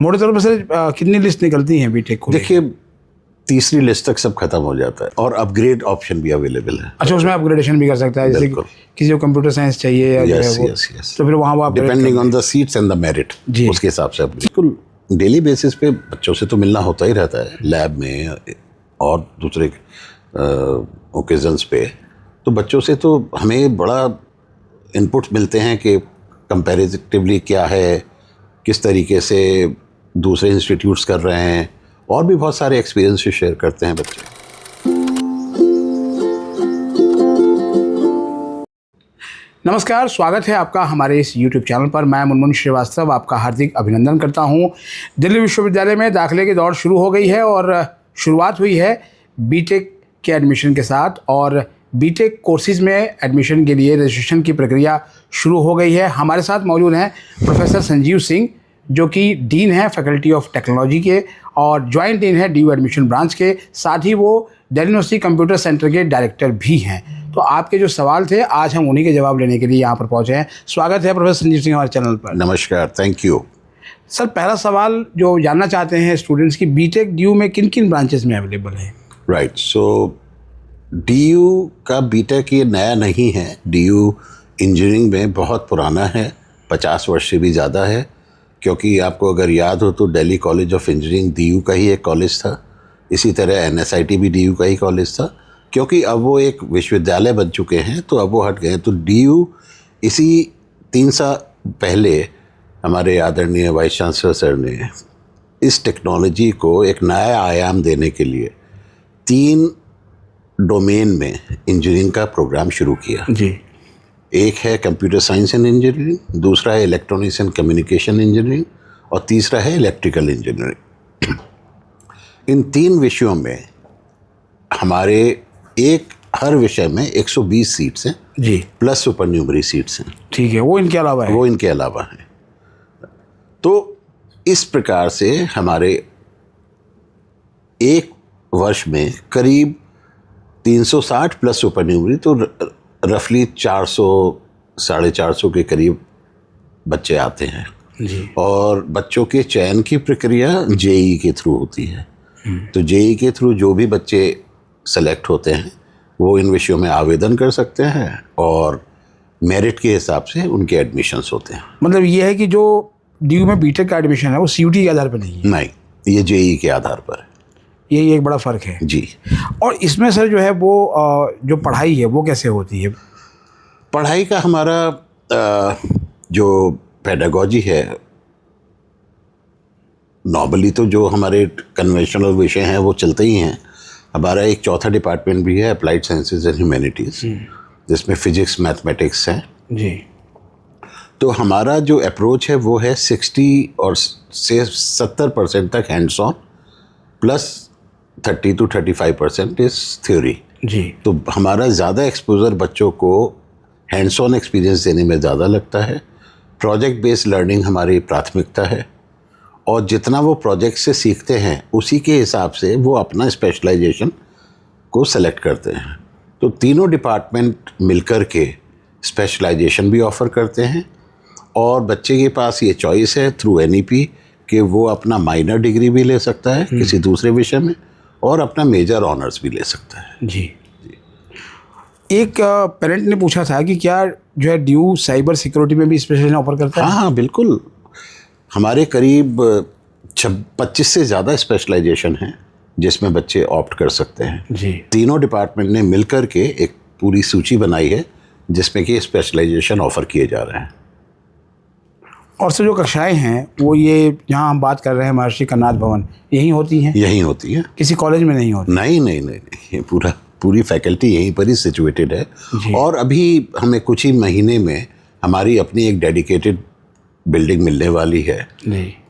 मोटे तौर पर सर कितनी लिस्ट निकलती हैं बीटेक को? देखिए, तीसरी लिस्ट तक सब खत्म हो जाता है और अपग्रेड ऑप्शन भी अवेलेबल है। अच्छा, उसमें अपग्रेडेशन भी कर सकता है, जैसे किसी को कंप्यूटर साइंस चाहिए या यस जो है यस यस, तो फिर वहाँ वो depending on the seats and the merit, उसके हिसाब से बिल्कुल डेली बेसिस पे बच्चों से तो मिलना होता ही रहता है, लैब में और दूसरे ओकेजन्स पे। तो बच्चों से तो हमें बड़ा इनपुट मिलते हैं कि कंपैरेटिवली क्या है, किस तरीके से दूसरे इंस्टीट्यूट्स कर रहे हैं, और भी बहुत सारे एक्सपीरियंस शेयर करते हैं बच्चे। नमस्कार, स्वागत है आपका हमारे इस YouTube चैनल पर। मैं मुनमुन श्रीवास्तव आपका हार्दिक अभिनंदन करता हूं। दिल्ली विश्वविद्यालय में दाखिले की दौड़ शुरू हो गई है और शुरुआत हुई है बीटेक के एडमिशन के साथ, और बीटेक कोर्सेज में एडमिशन के लिए रजिस्ट्रेशन की प्रक्रिया शुरू हो गई है। हमारे साथ मौजूद हैं प्रोफेसर संजीव सिंह, जो कि डीन है फैकल्टी ऑफ टेक्नोलॉजी के और ज्वाइंट डीन है DU एडमिशन ब्रांच के, साथ ही वो दिल्ली यूनिवर्सिटी कंप्यूटर सेंटर के डायरेक्टर भी हैं। तो आपके जो सवाल थे, आज हम उन्हीं के जवाब लेने के लिए यहाँ पर पहुँचे हैं। स्वागत है प्रोफेसर संजीव सिंह हमारे चैनल पर। नमस्कार, थैंक यू। सर, पहला सवाल जो जानना चाहते हैं स्टूडेंट्स की, बीटेक DU में किन किन ब्रांचेस में अवेलेबल है? राइट, सो DU का बीटेक ये नया नहीं है। DU इंजीनियरिंग में बहुत पुराना है, 50 वर्ष से भी ज़्यादा है। क्योंकि आपको अगर याद हो तो Delhi college of engineering DU का ही एक कॉलेज था, इसी तरह NSIT भी DU का ही कॉलेज था। क्योंकि अब वो एक विश्वविद्यालय बन चुके हैं तो अब वो हट गए। तो DU इसी 3 साल पहले हमारे आदरणीय वाइस चांसलर सर ने इस टेक्नोलॉजी को एक नया आयाम देने के लिए 3 डोमेन में इंजीनियरिंग का प्रोग्राम शुरू किया जी। एक है कंप्यूटर साइंस एंड इंजीनियरिंग, दूसरा है इलेक्ट्रॉनिक्स एंड कम्युनिकेशन इंजीनियरिंग, और तीसरा है इलेक्ट्रिकल इंजीनियरिंग। इन 3 विषयों में हमारे हर विषय में 120 सीट्स हैं जी, प्लस सुपरन्यूमरी सीट्स हैं। ठीक है, वो इनके अलावा है? वो इनके अलावा हैं। तो इस प्रकार से हमारे एक वर्ष में करीब 360 प्लस सुपरन्यूमरी, तो रफली 400-450 के करीब बच्चे आते हैं जी। और बच्चों के चयन की प्रक्रिया JEE के थ्रू होती है। तो JEE के थ्रू जो भी बच्चे सेलेक्ट होते हैं वो इन विषयों में आवेदन कर सकते हैं और मेरिट के हिसाब से उनके एडमिशन्स होते हैं। मतलब ये है कि जो DU में बीटेक का एडमिशन है वो CUT के आधार पर नहीं है? नहीं, ये JEE के आधार पर है। यही एक बड़ा फ़र्क है जी। और इसमें सर जो है वो जो पढ़ाई है वो कैसे होती है? पढ़ाई का हमारा जो पेडागॉजी है, नॉर्मली तो जो हमारे कन्वेंशनल विषय हैं वो चलते ही हैं। हमारा एक चौथा डिपार्टमेंट भी है, अप्लाइड साइंसेज एंड ह्यूमैनिटीज़, जिसमें फिजिक्स मैथमेटिक्स हैं जी। तो हमारा जो अप्रोच है वो है 60 और से 70% तक hands on, plus 30 to 35% is theory जी। तो हमारा ज़्यादा एक्सपोजर बच्चों को हैंड्स ऑन एक्सपीरियंस देने में ज़्यादा लगता है। प्रोजेक्ट बेस्ड लर्निंग हमारी प्राथमिकता है और जितना वो प्रोजेक्ट से सीखते हैं उसी के हिसाब से वो अपना स्पेशलाइजेशन को सेलेक्ट करते हैं। तो तीनों डिपार्टमेंट मिलकर के स्पेशलाइजेशन भी ऑफ़र करते हैं और बच्चे के पास ये चॉइस है थ्रू NEP कि वो अपना माइनर डिग्री भी ले सकता है किसी दूसरे विषय में और अपना मेजर ऑनर्स भी ले सकता है जी। एक पेरेंट ने पूछा था कि क्या जो है DU साइबर सिक्योरिटी में भी स्पेशलाइजेशन ऑफर करता है? हाँ बिल्कुल, हमारे करीब 25 से ज़्यादा स्पेशलाइजेशन हैं जिसमें बच्चे ऑप्ट कर सकते हैं जी। तीनों डिपार्टमेंट ने मिलकर के एक पूरी सूची बनाई है जिसमें कि स्पेशलाइजेशन ऑफ़र किए जा रहे हैं। और से जो कक्षाएं हैं वो ये जहाँ हम बात कर रहे हैं महर्षि कर्नाद भवन, यही होती हैं? यहीं होती हैं, किसी कॉलेज में नहीं होती? नहीं, ये पूरी फैकल्टी यहीं पर ही सिचुएटेड है। और अभी हमें कुछ ही महीने में हमारी अपनी एक डेडिकेटेड बिल्डिंग मिलने वाली है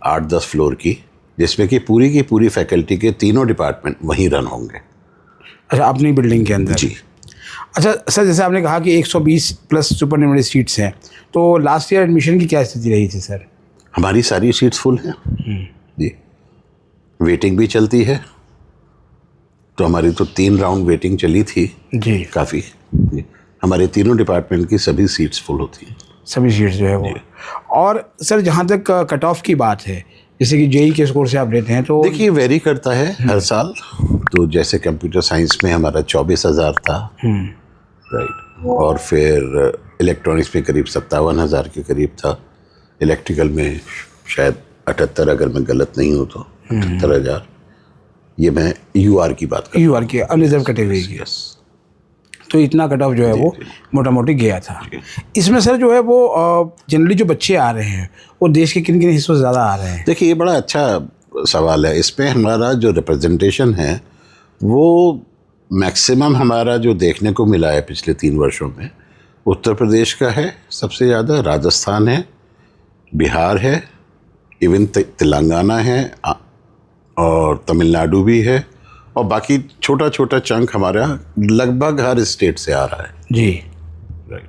8-10 फ्लोर की, जिसमें कि पूरी फैकल्टी के तीनों डिपार्टमेंट वहीं रन होंगे। अच्छा, अपनी बिल्डिंग के अंदर जी। अच्छा सर, जैसे आपने कहा कि 120 प्लस सुपरन्यूमरी सीट्स हैं, तो लास्ट ईयर एडमिशन की क्या स्थिति रही थी सर? हमारी सारी सीट्स फुल हैं जी। वेटिंग भी चलती है, तो हमारी तो 3 राउंड वेटिंग चली थी जी, काफ़ी जी। हमारे तीनों डिपार्टमेंट की सभी सीट्स फुल होती हैं, सभी सीट्स जो है वो। और सर जहाँ तक कट ऑफ की बात है जैसे कि जेई के स्कोर से आप लेते हैं तो देखिए वेरी करता है हर साल। तो जैसे कंप्यूटर साइंस में हमारा 24,000 था, राइट, और फिर इलेक्ट्रॉनिक्स में करीब 57,000 के करीब था, इलेक्ट्रिकल में शायद 78, अगर मैं गलत नहीं हूँ तो 78,000। ये मैं यूआर की बात कर, यूआर की अनरिजर्व कैटेगरी की। यस। तो इतना कट ऑफ जो है वो मोटा मोटी गया था। इसमें सर जो है वो जनरली जो बच्चे आ रहे हैं वो देश के किन किन हिस्सों से ज़्यादा आ रहे हैं? देखिए ये बड़ा अच्छा सवाल है। इसमें हमारा जो रिप्रेजेंटेशन है वो मैक्सिमम हमारा जो देखने को मिला है पिछले 3 वर्षों में, उत्तर प्रदेश का है सबसे ज़्यादा, राजस्थान है, बिहार है, इवन तेलंगाना है, और तमिलनाडु भी है, और बाकी छोटा छोटा चंक हमारा लगभग हर स्टेट से आ रहा है। जी, राइट।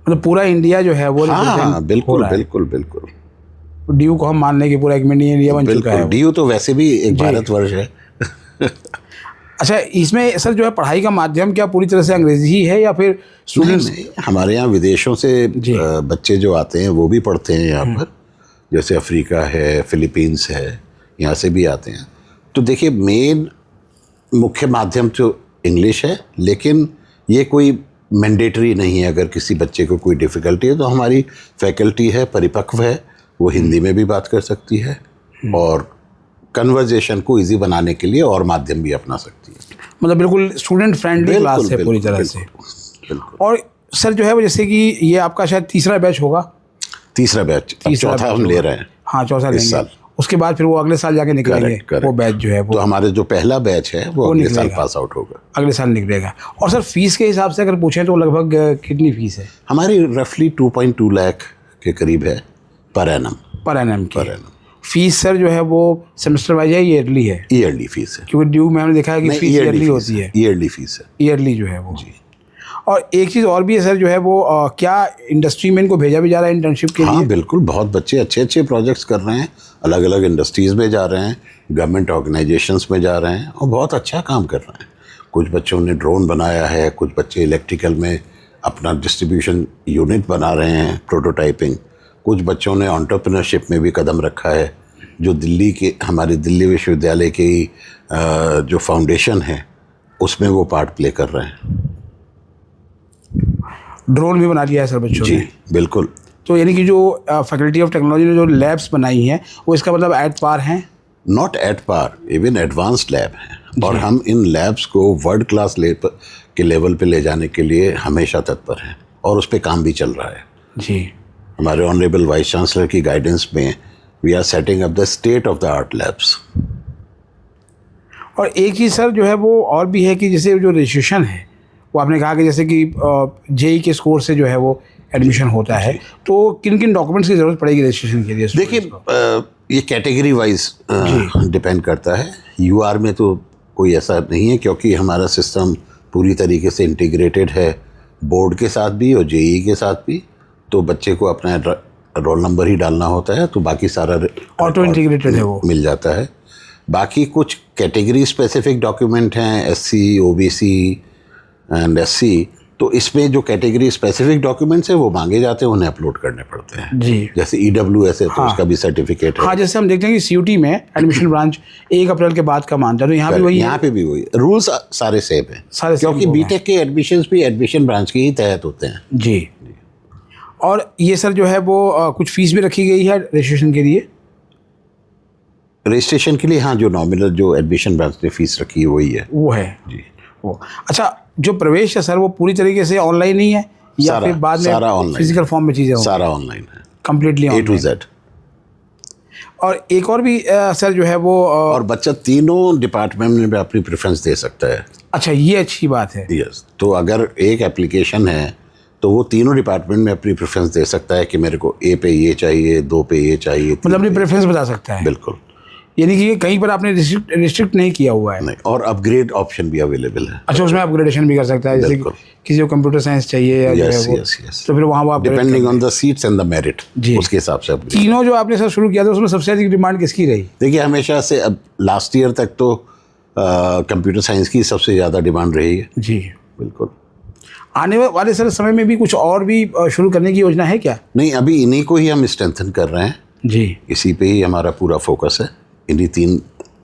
मतलब पूरा इंडिया जो है वो हाँ बिल्कुल बिल्कुल बिल्कुल। डीयू को हम मान लें कि पूरा एक मिनी इंडिया बन चुका है। डीयू तो वैसे भी एक भारतवर्ष है। अच्छा, इसमें सर जो है पढ़ाई का माध्यम क्या पूरी तरह से अंग्रेजी ही है या फिर स्टूडेंट्स? नहीं, हमारे यहाँ विदेशों से बच्चे जो आते हैं वो भी पढ़ते हैं यहाँ पर, जैसे अफ्रीका है, फिलीपींस है, यहाँ से भी आते हैं। तो देखिए मेन मुख्य माध्यम तो इंग्लिश है, लेकिन ये कोई मैंडेटरी नहीं है। अगर किसी बच्चे को कोई डिफ़िकल्टी है तो हमारी फैकल्टी है, परिपक्व है, वो हिंदी में भी बात कर सकती है और कन्वर्जेशन को इजी बनाने के लिए और माध्यम भी अपना सकती है। मतलब बिल्कुल स्टूडेंट फ्रेंडली क्लास है पूरी तरह से। बिल्कुल। और सर जो है वो जैसे कि ये आपका शायद तीसरा बैच होगा? तीसरा बैच, चौथा हम ले रहे हैं। हाँ, चौथा इस साल। उसके बाद फिर वो अगले साल जाके निकलेंगे। Correct. वो बैच जो है वो तो हमारे जो पहला बैच है वो अगले साल पास आउट होगा, अगले साल निकलेगा। और सर फीस के हिसाब से अगर पूछें तो लगभग कितनी फीस है? हमारी रफली 2.2 लाख के करीब है पर एनम। पर एनम की फीस सर जो है वो सेमेस्टर वाइज है, ईयरली है? ईयरली फीस है, क्योंकि ड्यू में हमने देखा है कि फीस ईयरली होती है। ईयरली फीस है, ईयरली जो है वो। जी। और एक चीज़ और भी है सर जो है वो क्या इंडस्ट्री में इनको भेजा भी जा रहा है इंटर्नशिप के लिए? हाँ बिल्कुल, बहुत बच्चे अच्छे अच्छे प्रोजेक्ट्स कर रहे हैं, अलग अलग इंडस्ट्रीज़ में जा रहे हैं, गवर्नमेंट ऑर्गेनाइजेशंस में जा रहे हैं और बहुत अच्छा काम कर रहे हैं। कुछ बच्चों ने ड्रोन बनाया है, कुछ बच्चे इलेक्ट्रिकल में अपना डिस्ट्रीब्यूशन यूनिट बना रहे हैं, प्रोटोटाइपिंग। कुछ बच्चों ने एंटरप्रेन्योरशिप में भी कदम रखा है, जो दिल्ली के हमारे दिल्ली विश्वविद्यालय की जो फाउंडेशन है उसमें वो पार्ट प्ले कर रहे हैं। ड्रोन भी बना लिया है सर बच्चों ने? जी बिल्कुल। तो यानी कि जो फैकल्टी ऑफ टेक्नोलॉजी ने जो लैब्स बनाई हैं वो इसका मतलब एट पार हैं? Not at par, even advanced lab हैं, और हम इन लैब्स को वर्ल्ड क्लास के लेवल पे ले जाने के लिए हमेशा तत्पर हैं और उस पर काम भी चल रहा है। जी। हमारे ऑनरेबल वाइस चांसलर की गाइडेंस में we are setting up the state of the art labs. और एक चीज़ सर जो है वो और भी है कि जैसे जो रजिस्ट्रेशन है वो आपने कहा कि जैसे कि जेई के स्कोर से जो है वो एडमिशन होता है, तो किन किन डॉक्यूमेंट्स की ज़रूरत पड़ेगी रजिस्ट्रेशन के लिए? देखिए ये कैटेगरी वाइज डिपेंड करता है। यूआर में तो कोई ऐसा नहीं है क्योंकि हमारा सिस्टम पूरी तरीके से इंटीग्रेटेड है बोर्ड के साथ भी और जेई के साथ भी, तो बच्चे को अपना रोल नंबर ही डालना होता है, तो बाकी सारा ऑटो इंटीग्रेटेड है वो मिल जाता है। बाकी कुछ कैटेगरी स्पेसिफिक डॉक्यूमेंट हैं, एससी, ओबीसी एंड एससी, तो इसमें जो कैटेगरी स्पेसिफिक डॉक्यूमेंट्स हैं वो मांगे जाते हैं, उन्हें अपलोड करने पड़ते हैं। जी। जैसे ईडब्ल्यूएस है तो उसका भी सर्टिफिकेट है। हाँ, जैसे हम देखते हैं कि सीयूटी में एडमिशन ब्रांच 1 अप्रैल के बाद का मानता है, तो यहाँ भी वही है? यहाँ पे भी वही रूल्स सारे सेम हैं, क्योंकि बीटेक के एडमिशन्स भी एडमिशन ब्रांच के ही तहत होते हैं। जी। और ये सर जो है वो कुछ फीस भी रखी गई है रजिस्ट्रेशन के लिए? रजिस्ट्रेशन के लिए हाँ, जो नॉमिनल जो एडमिशन ब्रांच ने फीस रखी है वही है। वो है जी। वो अच्छा, जो प्रवेश है सर वो पूरी तरीके से ऑनलाइन ही है या फिर बाद में फिजिकल फॉर्म में चीज़ें? सारा ऑनलाइन है, कम्प्लीटली A to Z। और एक और भी सर जो है वो और बच्चा तीनों डिपार्टमेंट में अपनी प्रेफरेंस दे सकता है। अच्छा, ये अच्छी बात है। यस, तो अगर एक एप्लीकेशन है तो वो तीनों डिपार्टमेंट में अपनी प्रेफरेंस दे सकता है कि मेरे को ए पे ये चाहिए, 2 पे ये चाहिए, मतलब अपनी प्रेफरेंस बता सकता है। बिल्कुल। यानी कि कहीं पर आपने रिस्ट्रिक्ट नहीं किया हुआ है? नहीं, और अपग्रेड ऑप्शन भी अवेलेबल है। अच्छा, उसमें अपग्रेडेशन भी कर सकता है, जैसे किसी को कंप्यूटर साइंस चाहिए या जो है वो, तो फिर वहाँ वो depending on the seats and the merit, उसके हिसाब से। तीनों जो आपने सर शुरू किया था उसमें सबसे अधिक डिमांड किसकी रही? देखिए हमेशा से, अब लास्ट ईयर तक तो कंप्यूटर साइंस की सबसे ज़्यादा डिमांड रही है। जी बिल्कुल। आने वाले सर समय में भी कुछ और भी शुरू करने की योजना है क्या? नहीं, अभी इन्हीं को ही हम स्ट्रेंथन कर रहे हैं। जी इसी पे ही हमारा पूरा फोकस है, इन्हीं 3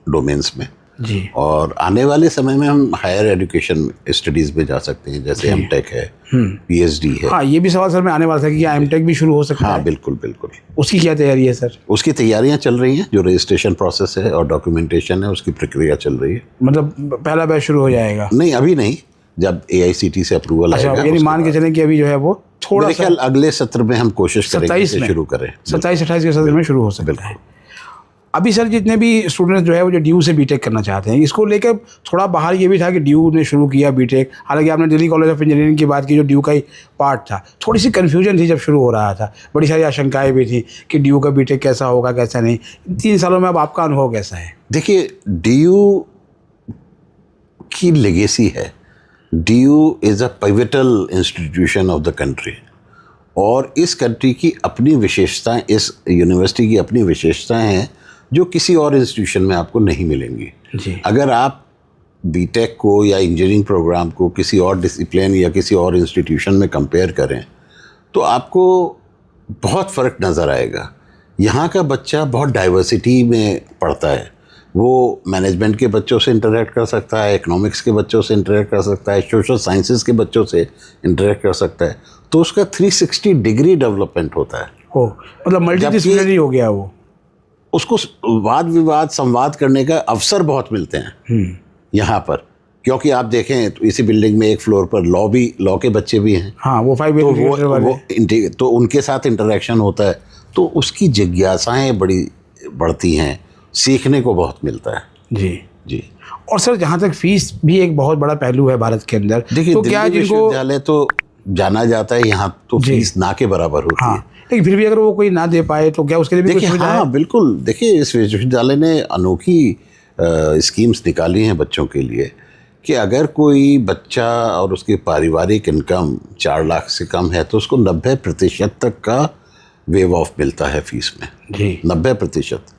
डोमेन्स में। जी। और आने वाले समय में हम हायर एजुकेशन स्टडीज़ में जा सकते हैं, जैसे एमटेक है, पीएचडी है। हाँ, ये भी सवाल सर में आने वाला था कि एमटेक भी शुरू हो सकता हाँ है। बिल्कुल बिल्कुल। उसकी क्या तैयारी है सर? उसकी तैयारियां चल रही हैं, जो रजिस्ट्रेशन प्रोसेस है और डॉक्यूमेंटेशन है उसकी प्रक्रिया चल रही है। मतलब पहला बैच शुरू हो जाएगा? नहीं अभी नहीं, जब AICTE से अप्रूवल अच्छा, आएगा। यानी मान के चलें कि अभी जो है वो थोड़ा मेरे ख्याल अगले सत्र में हम कोशिश करेंगे कि शुरू करें। 27-28 के सत्र में शुरू हो सकता है। अभी सर जितने भी स्टूडेंट्स जो है वो जो ड्यू से बीटेक करना चाहते हैं, इसको लेकर थोड़ा बाहर ये भी था कि ड्यू ने शुरू किया बीटेक, हालांकि आपने दिल्ली कॉलेज ऑफ इंजीनियरिंग की बात की जो ड्यू का ही पार्ट था। थोड़ी सी कन्फ्यूजन थी जब शुरू हो रहा था, बड़ी सारी आशंकाएं भी थी कि ड्यू का बीटेक कैसा होगा कैसा नहीं। 3 सालों में अब आपका अनुभव कैसा है? देखिए, DU की लेगेसी है। DU is a pivotal institution of the country, और इस कंट्री की अपनी विशेषताएं, इस यूनिवर्सिटी की अपनी विशेषताएं हैं जो किसी और इंस्टीट्यूशन में आपको नहीं मिलेंगी। जी। अगर आप बीटेक को या इंजीनियरिंग प्रोग्राम को किसी और डिसिप्लिन या किसी और इंस्टीट्यूशन में कंपेयर करें तो आपको बहुत फ़र्क नज़र आएगा। यहाँ का बच्चा बहुत डाइवर्सिटी में पढ़ता है। वो मैनेजमेंट के बच्चों से इंटरेक्ट कर सकता है, इकोनॉमिक्स के बच्चों से इंटरेक्ट कर सकता है, सोशल साइंसेज के बच्चों से इंटरेक्ट कर सकता है। तो उसका 360 डिग्री डेवलपमेंट होता है। ओ, मतलब मल्टीडिसिप्लिनरी हो गया वो। उसको वाद विवाद संवाद करने का अवसर बहुत मिलते हैं यहाँ पर, क्योंकि आप देखें तो इसी बिल्डिंग में एक फ्लोर पर लॉ के बच्चे भी हैं। हाँ, वो 5 वाले तो उनके साथ इंटरेक्शन होता है, तो उसकी जिज्ञासाएं बढ़ती हैं, सीखने को बहुत मिलता है। जी जी। और सर जहाँ तक फीस भी एक बहुत बड़ा पहलू है भारत के अंदर, देखिए, तो क्या दिल्ली जिनको विश्वविद्यालय तो जाना जाता है, यहाँ तो फीस ना के बराबर होती है। लेकिन फिर भी अगर वो कोई ना दे पाए तो क्या उसके लिए भी कुछ सुविधा है? हाँ बिल्कुल। देखिए, इस विश्वविद्यालय ने अनोखी स्कीम्स निकाली हैं बच्चों के लिए कि अगर कोई बच्चा और उसकी पारिवारिक इनकम 4 लाख से कम है तो उसको 90% तक का वेव ऑफ मिलता है फीस में। जी। 90%।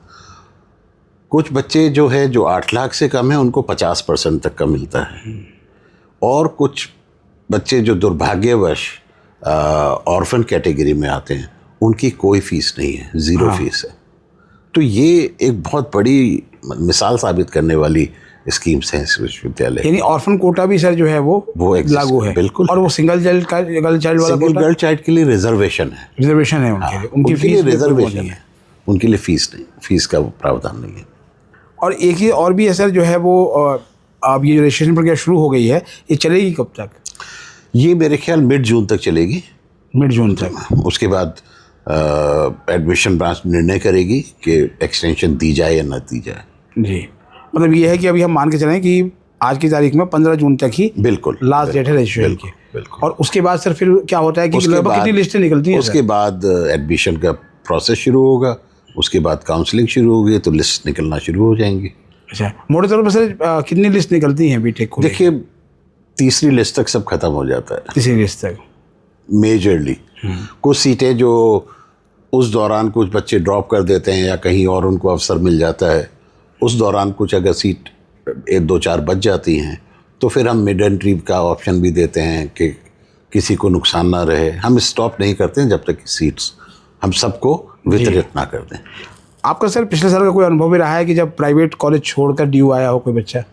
कुछ बच्चे जो 8 लाख से कम है उनको 50% तक का मिलता है, और कुछ बच्चे जो दुर्भाग्यवश ऑर्फन कैटेगरी में आते हैं उनकी कोई फीस नहीं है, 0 फीस है। तो ये एक बहुत बड़ी मिसाल साबित करने वाली स्कीम्स हैं इस विश्वविद्यालय। यानी ऑर्फन कोटा भी सर जो है वो लागू है? बिल्कुल। और वो सिंगल चाइल्ड वाला गर्ल चाइल्ड के लिए रिजर्वेशन है। रिजर्वेशन है उनके लिए, उनकी फीस रिजर्वेशन है, उनके लिए फीस नहीं, फीस का प्रावधान नहीं है। और एक ही और भी है सर जो है वो अब ये रजिस्ट्रेशन प्रक्रिया शुरू हो गई है, ये चलेगी कब तक? ये मेरे ख्याल मिड जून तक चलेगी। मिड जून तक। उसके बाद एडमिशन ब्रांच निर्णय करेगी कि एक्सटेंशन दी जाए या ना दी जाए। जी, मतलब ये है कि अभी हम मान के चलें कि आज की तारीख में 15 जून तक ही बिल्कुल लास्ट डेट है रजिस्ट्रेशन की। बिल्कुल। और उसके बाद सर फिर क्या होता है कि लगभग कितनी लिस्टें निकलती हैं? उसके बाद एडमिशन का प्रोसेस शुरू होगा, उसके बाद काउंसलिंग शुरू होगी तो लिस्ट निकलना शुरू हो जाएंगी। अच्छा, मोटे तौर पर सर कितनी लिस्ट निकलती हैं बीटेक को? देखिए, तीसरी लिस्ट तक सब खत्म हो जाता है। तीसरी लिस्ट तक मेजरली कुछ सीटें जो उस दौरान कुछ बच्चे ड्रॉप कर देते हैं या कहीं और उनको अवसर मिल जाता है, उस दौरान कुछ अगर सीट 1-2-4 बच जाती हैं तो फिर हम मिड एंट्री का ऑप्शन भी देते हैं कि किसी को नुकसान ना रहे। हम स्टॉप नहीं करते हैं जब तक कि सीट्स हम सबको वितरित ना कर दें। आपका सर पिछले साल का कोई अनुभव भी रहा है कि जब प्राइवेट कॉलेज छोड़कर ड्यू आया हो कोई बच्चा?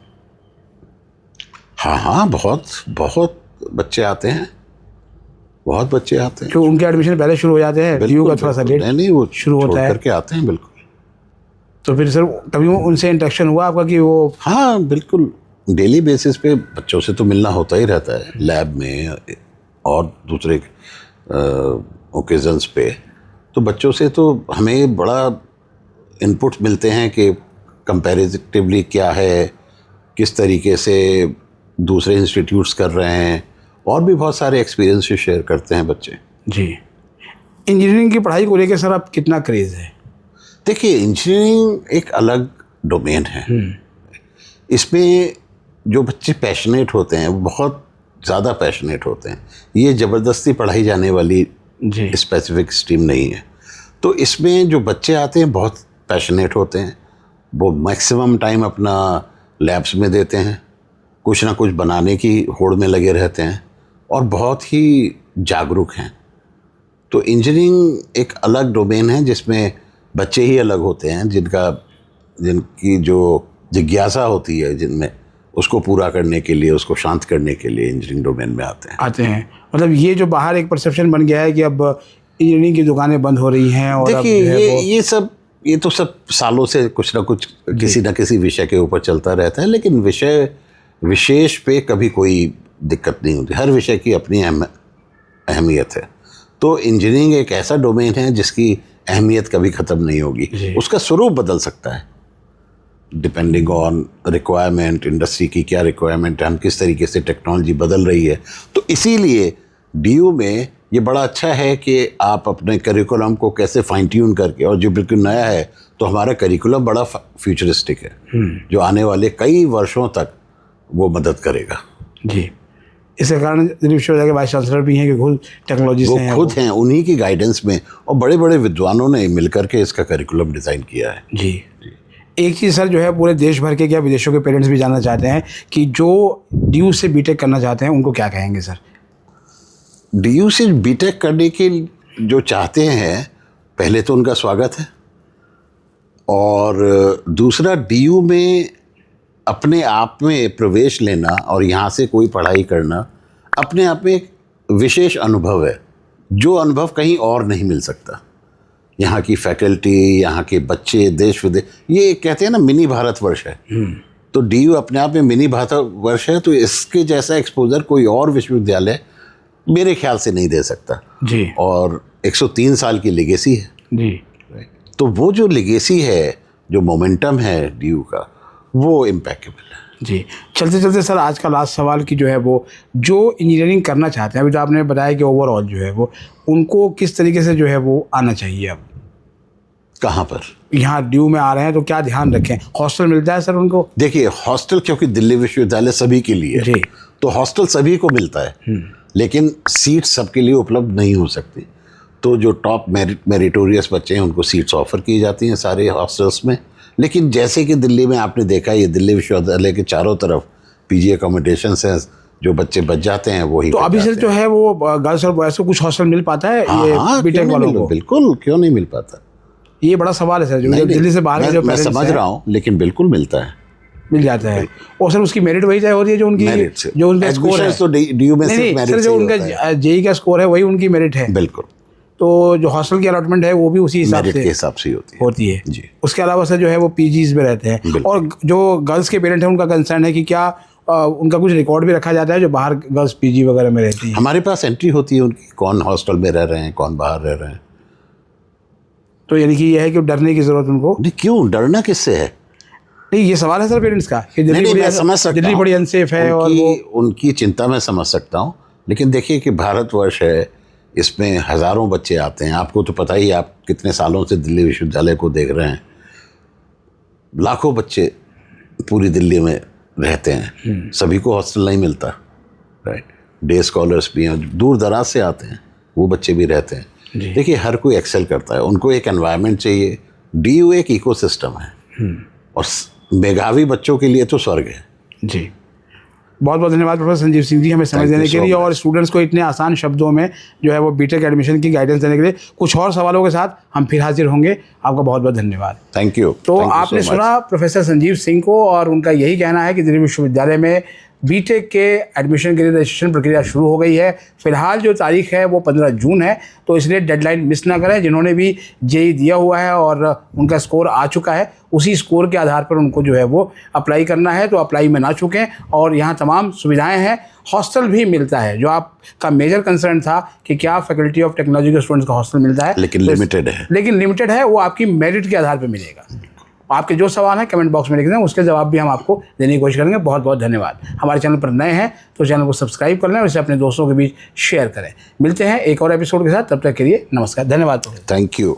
हाँ, बहुत बच्चे आते हैं, बहुत बच्चे आते हैं। तो उनके एडमिशन पहले शुरू हो जाते हैं, ड्यू का थोड़ा सा लेट नहीं, वो शुरू होता है करके आते हैं। बिल्कुल। तो फिर सर कभी उनसे इंटरेक्शन हुआ आपका कि वो? हाँ बिल्कुल, डेली बेसिस पे बच्चों से तो मिलना होता ही रहता है, लैब में और दूसरे ओकेजन्स पे। तो बच्चों से तो हमें बड़ा इनपुट मिलते हैं कि कंपैरेटिवली क्या है, किस तरीके से दूसरे इंस्टीट्यूट्स कर रहे हैं, और भी बहुत सारे एक्सपीरियंस शेयर करते हैं बच्चे। जी। इंजीनियरिंग की पढ़ाई को लेकर सर आप कितना क्रेज़ है? देखिए, इंजीनियरिंग एक अलग डोमेन है। इसमें जो बच्चे पैशनेट होते हैं वो बहुत ज़्यादा पैशनेट होते हैं। ये ज़बरदस्ती पढ़ाई जाने वाली स्पेसिफिक स्ट्रीम नहीं है। तो इसमें जो बच्चे आते हैं बहुत पैशनेट होते हैं, वो मैक्सिमम टाइम अपना लैब्स में देते हैं, कुछ ना कुछ बनाने की होड़ में लगे रहते हैं और बहुत ही जागरूक हैं। तो इंजीनियरिंग एक अलग डोमेन है जिसमें बच्चे ही अलग होते हैं जिनकी जो जिज्ञासा होती है जिनमें, उसको पूरा करने के लिए, उसको शांत करने के लिए इंजीनियरिंग डोमेन में आते हैं। मतलब ये जो बाहर एक परसेप्शन बन गया है कि अब इंजीनियरिंग की दुकानें बंद हो रही हैं, और देखिए ये तो सब सालों से कुछ ना कुछ किसी न किसी विषय के ऊपर चलता रहता है, लेकिन विषय विशेष पे कभी कोई दिक्कत नहीं होती। हर विषय की अपनी अहमियत है। तो इंजीनियरिंग एक ऐसा डोमेन है जिसकी अहमियत कभी ख़त्म नहीं होगी। उसका स्वरूप बदल सकता है डिपेंडिंग ऑन रिक्वायरमेंट, इंडस्ट्री की क्या रिक्वायरमेंट है, हम किस तरीके से टेक्नोलॉजी बदल रही है। तो इसीलिए DU में ये बड़ा अच्छा है कि आप अपने करिकुलम को कैसे फाइन ट्यून करके, और जो बिल्कुल नया है तो हमारा करिकुलम बड़ा फ्यूचरिस्टिक है, जो आने वाले कई वर्षों तक वो मदद करेगा। जी, इसके कारण दिल्ली विश्वविद्यालय के वाइस चांसलर भी हैं कि खुद टेक्नोलॉजी से खुद हैं, उन्हीं की गाइडेंस में, और बड़े बड़े विद्वानों ने मिलकर के इसका करिकुलम डिज़ाइन किया है। जी। एक चीज़ सर जो है पूरे देश भर के, क्या विदेशों के पेरेंट्स भी जानना चाहते हैं कि जो DU से BTech करना चाहते हैं उनको क्या कहेंगे सर? DU से BTech करने के जो चाहते हैं, पहले तो उनका स्वागत है, और दूसरा DU में अपने आप में प्रवेश लेना और यहाँ से कोई पढ़ाई करना अपने आप में एक विशेष अनुभव है, जो अनुभव कहीं और नहीं मिल सकता। यहाँ की फैकल्टी, यहाँ के बच्चे, देश विदेश, ये कहते हैं ना मिनी भारतवर्ष है। तो DU अपने आप में मिनी भारतवर्ष है। तो इसके जैसा एक्सपोजर कोई और विश्वविद्यालय मेरे ख्याल से नहीं दे सकता। जी। और 103 साल की लेगेसी है। जी। तो वो जो लेगेसी है, जो मोमेंटम है DU का, वो इम्पेक्टेबल है। जी। चलते चलते सर आज का लास्ट सवाल की जो है वो, जो इंजीनियरिंग करना चाहते हैं, अभी तो आपने बताया कि ओवरऑल जो है वो उनको किस तरीके से जो है वो आना चाहिए? अब कहाँ पर? यहाँ DU में आ रहे हैं तो क्या ध्यान रखें? हॉस्टल मिलता है सर उनको? देखिए, हॉस्टल क्योंकि दिल्ली विश्वविद्यालय सभी के लिए है, तो हॉस्टल सभी को मिलता है, लेकिन सीट सबके लिए उपलब्ध नहीं हो सकती। तो जो टॉप मेरिटोरियस बच्चे हैं उनको सीट्स ऑफर की जाती हैं सारे हॉस्टल्स में। लेकिन जैसे कि दिल्ली में आपने देखा, ये दिल्ली विश्वविद्यालय के चारों तरफ PG अकोमोडेशंस हैं, जो बच्चे बच जाते हैं वही। तो अभी सर जो है वो गर्ल्स और बॉयज़ को कुछ हॉस्टल मिल पाता है ये BTech वालों को? बिल्कुल, क्यों नहीं मिल पाता? ये बड़ा सवाल है सर, जो दिल्ली से बाहर जो मैं समझ रहा हूँ, लेकिन बिल्कुल मिलता है, मिल जाता है। और सर उसकी मेरिट वही होती है जो उनकी, जो उनका स्कोर है। तो DU में सिर्फ मेरिट, जो उनका JEE का स्कोर है वही उनकी मेरिट है। बिल्कुल। तो जो हॉस्टल की अलॉटमेंट है वो भी उसी हिसाब से होती है जी। उसके अलावा सर जो है वो PGs में रहते हैं। और जो गर्ल्स के पेरेंट हैं उनका कंसर्न है कि क्या उनका कुछ रिकॉर्ड भी रखा जाता है जो बाहर गर्ल्स PG वगैरह में रहती हैं? हमारे पास एंट्री होती है उनकी, कौन हॉस्टल में रह रहे हैं, कौन बाहर रह रहे हैं। तो यानी कि ये है कि डरने की जरूरत उनको नहीं, क्यों डरना किससे है? नहीं, ये सवाल है सर पेरेंट्स का कि दिल्ली बड़ी अनसेफ है, और उनकी चिंता मैं समझ सकता हूँ। लेकिन देखिए कि भारतवर्ष है, इसमें हज़ारों बच्चे आते हैं। आपको तो पता ही, आप कितने सालों से दिल्ली विश्वविद्यालय को देख रहे हैं। लाखों बच्चे पूरी दिल्ली में रहते हैं, सभी को हॉस्टल नहीं मिलता, राइट। डे स्कॉलर्स भी हैं, दूर दराज से आते हैं, वो बच्चे भी रहते हैं। देखिए, हर कोई एक्सेल करता है, उनको एक एनवायरनमेंट चाहिए। DU एक इकोसिस्टम है, और मेधावी बच्चों के लिए तो स्वर्ग है। जी। बहुत बहुत धन्यवाद प्रोफेसर संजीव सिंह जी, हमें समझ देने के लिए, और स्टूडेंट्स को इतने आसान शब्दों में जो है वो BTech एडमिशन की गाइडेंस देने के लिए। कुछ और सवालों के साथ हम फिर हाजिर होंगे। आपका बहुत बहुत धन्यवाद। Thank you. तो आपने सुना प्रोफेसर संजीव सिंह को, और उनका यही कहना है कि दिल्ली विश्वविद्यालय में BTech के एडमिशन के लिए रजिस्ट्रेशन प्रक्रिया शुरू हो गई है। फिलहाल जो तारीख है वो 15 जून है, तो इसलिए डेडलाइन मिस ना करें। जिन्होंने भी JEE दिया हुआ है और उनका स्कोर आ चुका है, उसी स्कोर के आधार पर उनको जो है वो अप्लाई करना है, तो अप्लाई में ना चुकें। और यहाँ तमाम सुविधाएं हैं, हॉस्टल भी मिलता है। जो आपका मेजर कंसर्न था कि क्या फैकल्टी ऑफ टेक्नोलॉजी के स्टूडेंट्स का हॉस्टल मिलता है, लेकिन लिमिटेड है, वो आपकी मेरिट के आधार पर मिलेगा। आपके जो सवाल हैं कमेंट बॉक्स में लिख दें, उसके जवाब भी हम आपको देने की कोशिश करेंगे। बहुत बहुत धन्यवाद। हमारे चैनल पर नए हैं तो चैनल को सब्सक्राइब कर लें और इसे अपने दोस्तों के बीच शेयर करें। मिलते हैं एक और एपिसोड के साथ, तब तक के लिए नमस्कार, धन्यवाद। Thank you.